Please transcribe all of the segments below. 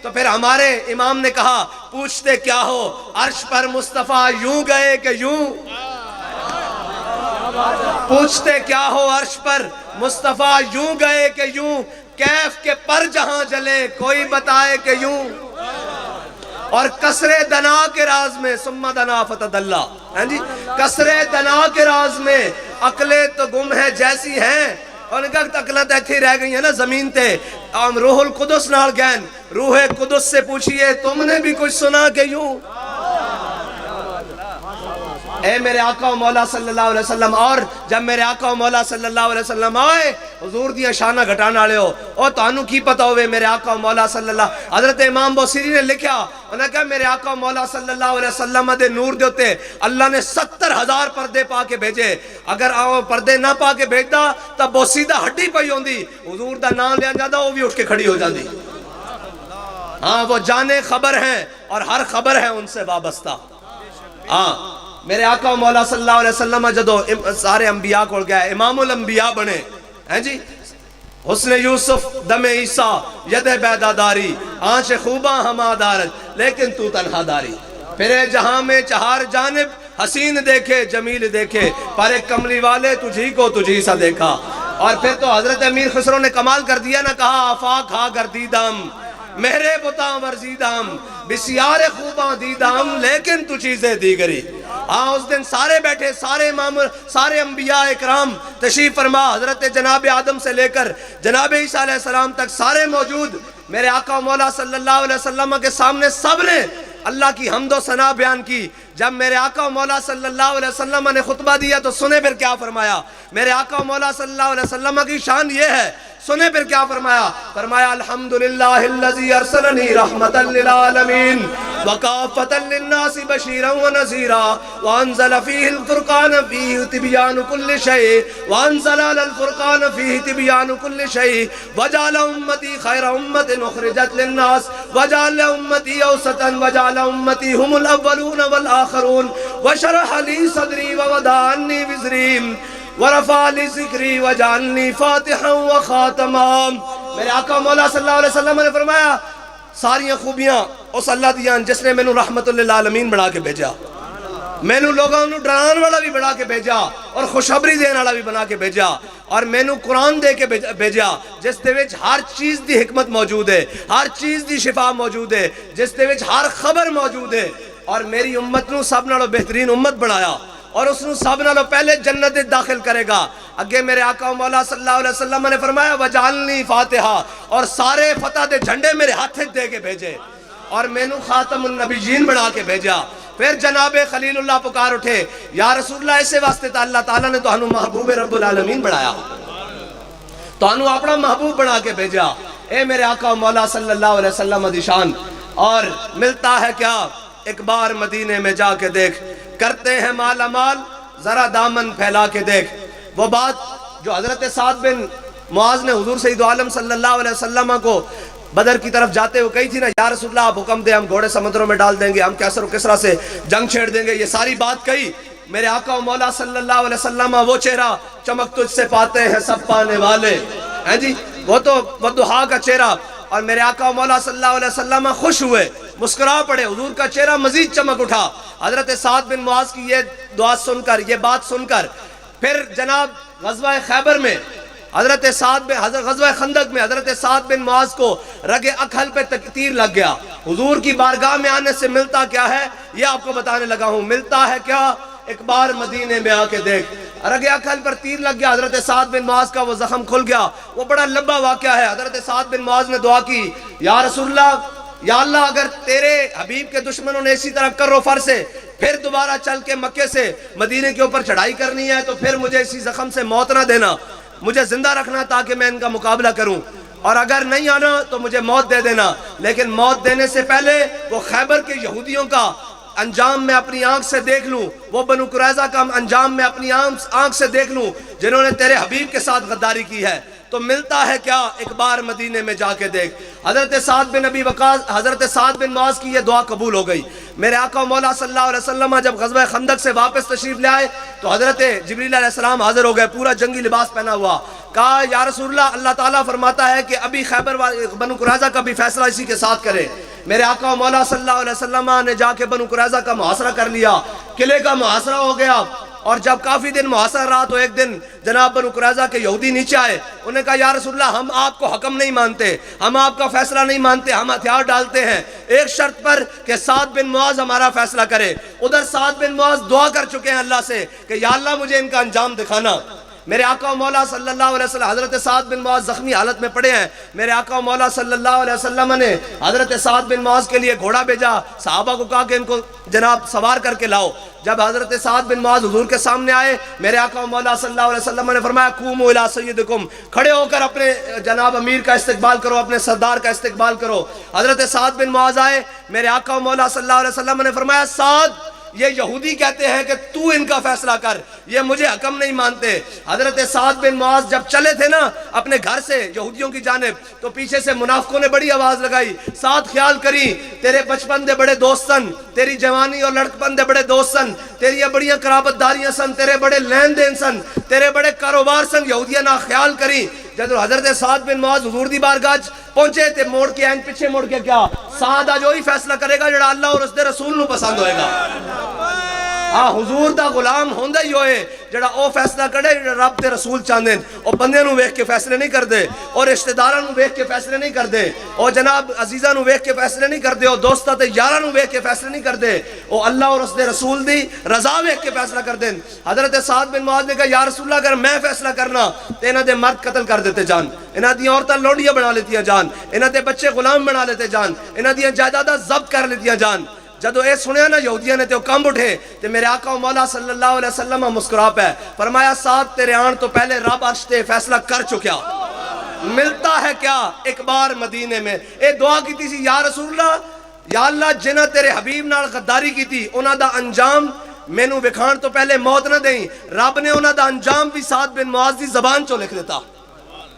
تو پھر ہمارے امام نے کہا پوچھتے کیا ہو، عرش پر مصطفیٰ یوں گئے کہ یوں، پوچھتے کیا ہو عرش پر مصطفیٰ یوں گئے کہ یوں، کیف کے پر جہاں جلے کوئی بتائے کہ یوں، اور کسرے دنا کے راز میں ثم دنا فتدلا، کسرے دنا کے راز میں عقلیں تو گم ہے جیسی ہیں، اور ان کا عقلیں تو ایتھی رہ گئی ہیں نا زمین تے، روح القدس نال گین، روح قدس سے پوچھئے تم نے بھی کچھ سنا کہ یوں، اے میرے آقا و مولا صلی اللہ علیہ وسلم. اور جب میرے آقا و مولا صلی اللہ علیہ وسلم آئے حضور دیا شانہ گھٹانا لے ہو اور تانوں کی پتہ ہوئے میرے آقا و مولا صلی اللہ. حضرت امام بوسیری نے لکھا انہوں نے کہا میرے آقا و مولا صلی اللہ علیہ وسلم دے نور دے ہوتے اللہ نے 70,000 پردے پا کے بھیجے. اگر پردے نہ پا کے بھیجدا تب بوسیدہ ہڈی پئی ہوندی، حضور دا نام لیا جاتا وہ بھی اٹھ کے کھڑی ہو جاندی. ہاں وہ جانے خبر ہیں اور ہر خبر ہے ان سے وابستہ. ہاں میرے آقا و مولا صلی اللہ علیہ وسلم جدو سارے انبیاء کو گئے امام الانبیاء بنے ہیں جی. حسن یوسف دم عیسیٰ ید بیداداری آنچ خوباں ہما دارت لیکن تو تنہا داری. پھرے جہاں میں چہار جانب حسین دیکھے جمیل دیکھے پر ایک کملی والے تجھی کو تجھی سا دیکھا. اور پھر تو حضرت امیر خسرو نے کمال کر دیا نہ کہا آفاق ہا گردیدم میرے بتاں ورزیدم بسیار خوباں دیدم لیکن تو چیزیں دیگری. ہاں اس دن سارے بیٹھے سارے امام سارے انبیاء اکرام تشریف فرما حضرت جناب آدم سے لے کر جناب عیسیٰ علیہ السلام تک سارے موجود. میرے آقا و مولا صلی اللہ علیہ وسلم کے سامنے سب نے اللہ کی حمد و ثنا بیان کی. جب میرے آقا و مولا صلی اللہ علیہ وسلم نے خطبہ دیا تو سنے پھر کیا فرمایا. میرے آقا و مولا صلی اللہ علیہ وسلم کی شان یہ ہے، سنے پھر کیا فرمایا. فرمایا الحمدللہ الذی ارسلنی رحمتا للعالمین وکافتا للناس بشیرا ونذیرا وانزل فیہ الفرقان فیہ تبیان کل شیء وانزل الفرقان فیہ تبیان کل شیء وجعل امتی خیر امت اخرجت للناس وجعل امتی اوسطا وجعل امتی هم الاولون والآخرون وشرح لی صدری ووضع عنی وزریم ورفع لی ذکری وجعلنی فاتحا وخاتما. میرے آقا مولا صلی اللہ علیہ وسلم نے فرمایا ساری خوبیاں اس اللہ دیان جس نے مینوں رحمت للعالمین بنا کے بھیجا، مینوں لوگوں نوں ڈران والا بھی بنا کے بھیجا اور خوشخبری دین والا بھی بنا کے بھیجا، اور مینوں قرآن دے کے بھیجا جس دے وچ ہر چیز دی حکمت موجود ہے، ہر چیز دی شفا موجود ہے، جس دے وچ ہر خبر موجود ہے. اور میری امت نوں سب نالوں بہترین امت بنایا اور اس نوں سب نالوں پہلے جنت داخل کرے گا. اگے میرے آقا و مولا صلی اللہ علیہ وسلم نے فرمایا وجعلنی فاتحہ، اور سارے فتح دے جھنڈے میرے ہاتھ دے کے بھیجے اور مینوں خاتم النبیین بنا کے بھیجا. پھر جناب خلیل اللہ پکار اٹھے یا رسول اللہ اسے واسطے تا اللہ تعالیٰ نے تو ہنو محبوب رب العالمین بنایا، تو ہنو اپنا محبوب بنا کے بھیجا. اے میرے آقا و مولا صلی اللہ علیہ وسلم دی شان. اور ملتا ہے کیا ایک بار مدینے میں جا کے دیکھ، کرتے ہیں مالا مال ذرا دامن پھیلا کے دیکھ. وہ بات جو حضرت سعد بن معاذ نے حضور سید عالم صلی اللہ علیہ وسلم کو بدر کی طرف جاتے ہوئے کہی تھی نا یا رسول اللہ آپ حکم دیں ہم گھوڑے سمندروں میں ڈال دیں گے، ہم کیسر و کسرا سے جنگ چھیڑ دیں گے، یہ ساری بات کہی. میرے آقا و مولا صلی اللہ علیہ وسلم وہ چہرہ چمک تجھ سے پاتے ہیں سب پانے والے ہیں جی، وہ تو وضحا کا چہرہ. اور میرے آقا و مولا صلی اللہ علیہ وسلم خوش ہوئے، مسکرا پڑے، حضور کا چہرہ مزید چمک اٹھا. حضرت سعد بن معاذ کی یہ دعا سن کر یہ بات سن کر پھر جناب غزوہ خیبر میں حضرت غزوہ خندق میں حضرت سعد بن معاذ کو رگ اکھل پہ تیر لگ گیا. حضور کی بارگاہ میں آنے سے ملتا کیا ہے یہ آپ کو بتانے لگا ہوں. ملتا ہے کیا ایک بار مدینے میں آ کے دیکھ، رگ اکھل پر تیر لگ گیا، حضرت سعد بن معاذ کا وہ زخم کھل گیا. وہ بڑا لمبا واقعہ ہے. حضرت سعد بن معاذ نے دعا کی یا رسول اللہ، یا اللہ اگر تیرے حبیب کے دشمنوں نے اسی طرح کر و فر سے پھر دوبارہ چل کے مکے سے مدینے کے اوپر چڑھائی کرنی ہے تو پھر مجھے اسی زخم سے موت نہ دینا، مجھے زندہ رکھنا تاکہ میں ان کا مقابلہ کروں، اور اگر نہیں آنا تو مجھے موت دے دینا. لیکن موت دینے سے پہلے وہ خیبر کے یہودیوں کا انجام میں اپنی آنکھ سے دیکھ لوں، وہ بنو قریظہ کا انجام میں اپنی آنکھ سے دیکھ لوں جنہوں نے تیرے حبیب کے ساتھ غداری کی ہے. تو ملتا ہے کیا، ایک بار مدینے میں جا کے دیکھ۔ حضرت سعد بن ابی وقاص، حضرت سعد بن معاذ کی یہ دعا قبول ہو گئی۔ میرے آقا مولا صلی اللہ علیہ وسلم جب غزوہ خندق سے واپس تشریف لے آئے تو حضرت جبریل علیہ السلام حاضر ہو گئے، پورا جنگی لباس پہنا ہوا۔ کہا یا رسول اللہ، اللہ تعالیٰ فرماتا ہے کہ ابھی خیبر بنو قریظہ کا بھی فیصلہ اسی کے ساتھ کرے۔ میرے آقا مولا صلی اللہ علیہ وسلم نے جا کے بنو قریظہ کا محاصرہ کر لیا، قلعے کا محاصرہ ہو گیا، اور جب کافی دن محاصرہ رہا تو ایک دن جناب بنو قریظہ کے یہودی نیچے آئے، انہوں نے کہا یا رسول اللہ ہم آپ کو حکم نہیں مانتے، ہم آپ کا فیصلہ نہیں مانتے، ہم ہتھیار ڈالتے ہیں ایک شرط پر کہ سعد بن معاذ ہمارا فیصلہ کرے۔ ادھر سعد بن معاذ دعا کر چکے ہیں اللہ سے کہ یا اللہ مجھے ان کا انجام دکھانا۔ میرے آقا و مولا صلی اللہ علیہ وسلم، حضرت سعد بن معاذ زخمی حالت میں پڑے ہیں، میرے آقا و مولا صلی اللہ علیہ وسلم نے حضرت سعد بن معاذ کے لیے گھوڑا بھیجا، صحابہ کو کہا کہ ان کو جناب سوار کر کے لاؤ۔ جب حضرت سعد بن معاذ حضور کے سامنے آئے، میرے آقا و مولا صلی اللہ علیہ وسلم نے فرمایا قوموا الی سیدکم، کھڑے ہو کر اپنے جناب امیر کا استقبال کرو، اپنے سردار کا استقبال کرو۔ حضرت سعد بن معاذ آئے، میرے آقا و مولا صلی اللہ علیہ وسلم نے فرمایا سعد یہ یہودی کہتے ہیں کہ تو ان کا فیصلہ کر، یہ مجھے حکم نہیں مانتے۔ حضرت سعد بن معاذ جب چلے تھے نا اپنے گھر سے یہودیوں کی جانب تو پیچھے سے منافقوں نے بڑی آواز لگائی، سعد خیال کری تیرے بچپن دے بڑے دوست سن، تیری جوانی اور لڑکپن دے بڑے دوست سن، تیری بڑیاں قرابت داریاں سن، تیرے بڑے لین دین سن، تیرے بڑے کاروبار سن، یہودیاں نہ خیال کری۔ جب حضرت سعد بن معاذ حضور دی بارگاہ پہنچے تے موڑ کے این پیچھے موڑ کے کیا سعد آج وہی فیصلہ کرے گا جڑا اللہ اور اس دے رسول نو پسند ہوئے گا۔ حضور دا غلام ہوندہ ہی ہوئے جڑا او فیصلہ کرے جڑا رب تے رسول چاندیں، او بندے نو ویکھ کے فیصلے نہیں کر دے، اور رشتہ داراں نو ویکھ کے فیصلے نہیں کر دے، او جناب عزیزاں نو ویکھ کے فیصلے نہیں کر دے، او دوستاں تے یاراں نو ویکھ کے فیصلے نہیں کر دے، او اللہ اور اس دے رسول دی رضا ویکھ کے فیصلہ کر دیں۔ حضرت سعد بن معاذ نے کہا یا رسول اللہ اگر میں فیصلہ کرنا تے انہاں دے مرد قتل کر دیتے جان، انہاں دی عورتاں لونڈیاں بنا لیتیاں جان، انہاں دے بچے غلام بنا لیتے جان، انہاں دی جائیداداں ضبط کر لیتیاں جان۔ جدو اے سنیا نا یہودیاں نے تے وہ کم اٹھے تے میرے آقا و مولا صلی اللہ علیہ وسلم مسکرا پہ فرمایا سعد تیرے آن تو پہلے رب عرش تے فیصلہ کر چکیا، ملتا ہے کیا ایک بار مدینے میں۔ اے دعا کی تھی سی یا رسول اللہ، یا اللہ جنہ تیرے حبیب نال غداری کی تھی انہاں دا انجام مینوں وکھان تو پہلے موت نہ دیں، رب نے انہاں دا انجام بھی سعد بن معاذ دی زبان چو لکھ دیتا۔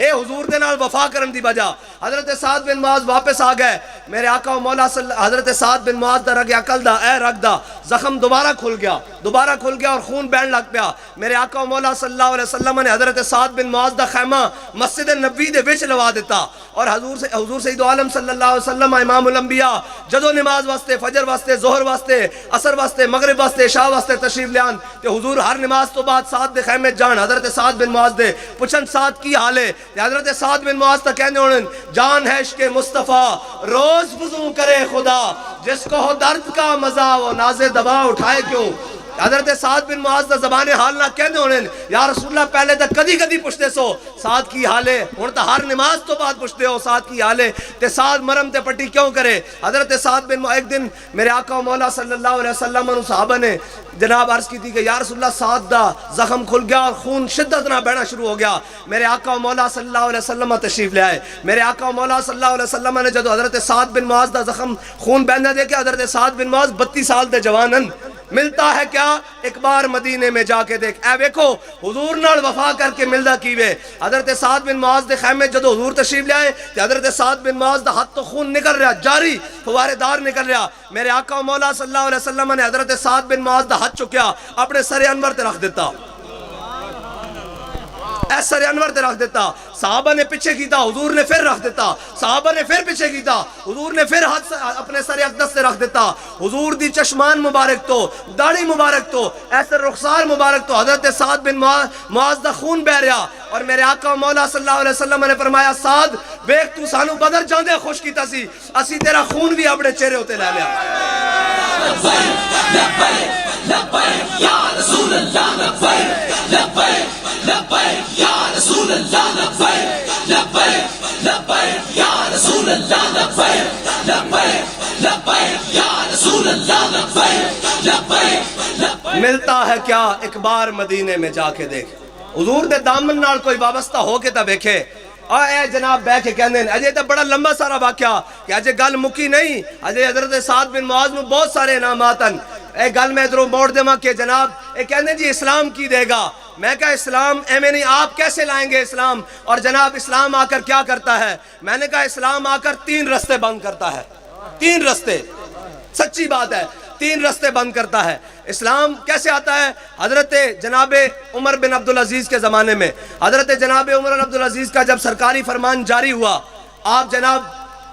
اے حضور دے نال وفا کرن دی وجہ حضرت سعد بن معاذ واپس آ گئے۔ میرے آقا و مولا حضرت سعد بن معاذ دا رگ عقل دا اے رگ دا زخم دوبارہ کھل گیا اور خون بہن لگ پیا۔ میرے آقا و مولا صلی اللہ علیہ وسلم نے حضرت سعد بن معاذ دا خیمہ مسجد نبوی دے وچ لوا دیتا، اور حضور سید عالم صلی اللہ علیہ وسلم امام الانبیاء جدو نماز واسطے، فجر واسطے، ظہر واسطے، عصر واسطے، مغرب واسطے، عشاء واسطے تشریف لیان تے حضور ہر نماز تو بعد سعد دے خیمے جان حضرت سعد بن معاذ دے پوچھن سعد کی حال ہے، حضرت سعد بن معاذ تا کہنے ہونے جان ہے عشق مصطفیٰ روز فضوں کرے خدا، جس کو ہو درد کا مزہ وہ ناز دوا اٹھائے کیوں۔ حضرت سعد بن معاذ دا زبان حال نہ کہنے ہونے یا رسول اللہ پہلے تا کدی کدی پوچھتے سو سعد کی حالے، ہون تا ہر نماز تو بعد پوچھتے ہو سعد کی حالے تے سعد مرم تے پٹی کیوں کرے۔ حضرت سعد بن معاذ ایک دن میرے آقا و مولا صلی اللہ علیہ وسلم انہوں صحابہ نے جناب عرض کی تھی کہ یا رسول اللہ سعد دا زخم کھل گیا اور خون شدت نہ بہنا شروع ہو گیا۔ میرے آقا و مولا صلی اللہ علیہ وسلم تشریف لے آئے، میرے آقا و مولا صلی اللہ علیہ وسلم نے جدو حضرت سعد بن معاذ دا زخم خون بہنا دے کے حضرت سعد بن معاذ 32 سال دے جوانن، ملتا ہے کیا ایک بار مدینے میں جا کے دیکھ۔ اے ویکھو حضور نال وفا کر کے ملدا کیوے۔ حضرت سعد بن معاذ دے خیمے جدو حضور تشریف لے آئے تے حضرت سعد بن معاذ دا ہاتھ تو خون نکل رہا جاری فوارے دار نکل رہا۔ میرے آقا و مولا صلی اللہ علیہ وسلم نے حضرت سعد بن معاذ دا ہاتھ چکیا اپنے سر انور تے رکھ دیتا، سر انور تے رکھ دیتا، صحابہ نے پیچھے کیتا، حضور نے پھر رکھ دیتا، صحابہ نے پھر پیچھے کیتا، حضور نے پھر ہاتھ اپنے سر اقدس سے رکھ دیتا۔ حضور دی چشمان مبارک تو، داڑھی مبارک تو، ایسے رخسار مبارک تو حضرت سعد بن معاذ دا خون بہ رہا، اور میرے آقا و مولا صلی اللہ علیہ وسلم نے فرمایا سعد ویکھ تو سانو بدر جاندے خوش کیتا سی، اسی تیرا خون بھی اپنے چہرے ہوتے لے لیا۔ لبیک لبیک یا رسول اللہ لبیک لبیک لبیک یا رسول اللہ لبیک لبیک لبیک یا رسول اللہ لبیک لبیک لبیک یا رسول اللہ لبیک لبیک۔ ملتا ہے کیا ایک بار مدینے میں جا کے دیکھ، حضور دے دامن نال کوئی وابستہ ہو کے تا ویکھے۔ اے جناب بہ کے کہندے اجے تے بڑا لمبا سارا واقعہ کہ اجے گل مکی نہیں، اجے حضرت سعد بن معاذ نو بہت سارے انعامات ہیں۔ اے گل میں ادھروں موڑ دیواں کہ جناب اے کہنے جی اسلام کی دے گا. میں کہا اسلام ایویں نہیں، آپ کیسے لائیں گے اسلام؟ اور جناب اسلام آ کر کیا کرتا ہے؟ میں نے کہا اسلام آ کر 3 رستے بند کرتا ہے. 3 رستے، سچی بات ہے، 3 رستے بند کرتا ہے. اسلام کیسے آتا ہے؟ حضرت جناب عمر بن عبدالعزیز کے زمانے میں، حضرت جناب عمر بن عبدالعزیز کا جب سرکاری فرمان جاری ہوا، آپ جناب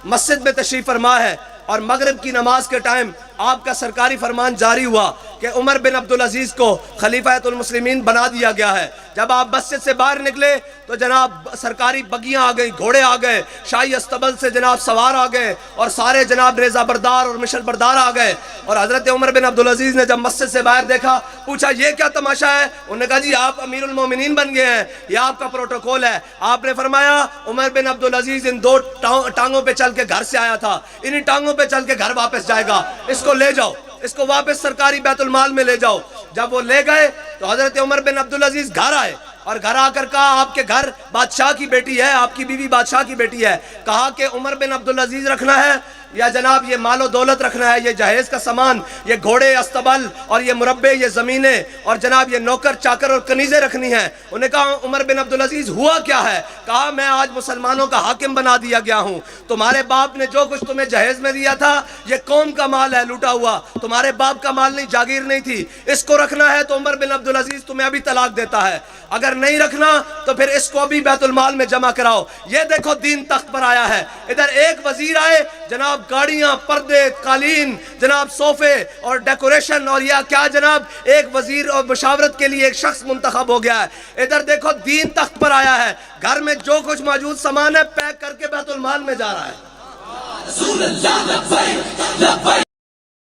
مسجد میں تشریف فرما ہے اور مغرب کی نماز کے ٹائم آپ کا سرکاری فرمان جاری ہوا کہ عمر بن عبدالعزیز کو خلیفۃ المسلمین بنا دیا گیا ہے. جب آپ مسجد سے باہر نکلے تو جناب سرکاری بگیاں آ گئیں، گھوڑے آ گئے، شاہی استبل سے جناب سوار آ گئے اور سارے جناب ریزہ بردار اور مشل بردار آ گئے. اور حضرت عمر بن عبدالعزیز نے جب مسجد سے باہر دیکھا، پوچھا یہ کیا تماشا ہے؟ انہوں نے کہا جی آپ امیر المومنین بن گئے ہیں، یہ آپ کا پروٹوکول ہے. آپ نے فرمایا عمر بن عبدالعزیز ان 2 ٹانگوں پہ چل کے گھر سے آیا تھا، انہی ٹانگوں پہ چل کے گھر واپس جائے گا، اس کو لے جاؤ، اس کو واپس سرکاری بیت المال میں لے جاؤ. جب وہ لے گئے تو حضرت عمر بن عبدالعزیز گھر آئے اور گھر آ کر کہا آپ کے گھر بادشاہ کی بیٹی ہے، آپ کی بیوی بادشاہ کی بیٹی ہے. کہا کہ عمر بن عبدالعزیز رکھنا ہے یا جناب یہ مال و دولت رکھنا ہے، یہ جہیز کا سامان، یہ گھوڑے استبل اور یہ مربع، یہ زمینیں اور جناب یہ نوکر چاکر اور کنیزیں رکھنی ہیں. انہوں نے کہا عمر بن عبدالعزیز ہوا کیا ہے؟ کہا میں آج مسلمانوں کا حاکم بنا دیا گیا ہوں. تمہارے باپ نے جو کچھ تمہیں جہیز میں دیا تھا یہ قوم کا مال ہے لوٹا ہوا، تمہارے باپ کا مال نہیں، جاگیر نہیں تھی. اس کو رکھنا ہے تو عمر بن عبدالعزیز تمہیں ابھی طلاق دیتا ہے، اگر نہیں رکھنا تو پھر اس کو بھی بیت المال میں جمع کراؤ. یہ دیکھو دین تخت پر آیا ہے. ادھر ایک وزیر آئے، جناب گاڑیاں، پردے، قالین، جناب صوفے اور ڈیکوریشن، اور یہ کیا جناب ایک وزیر اور مشاورت کے لیے ایک شخص منتخب ہو گیا ہے. ادھر دیکھو دین تخت پر آیا ہے، گھر میں جو کچھ موجود سامان ہے پیک کر کے بیت المال میں جا رہا ہے.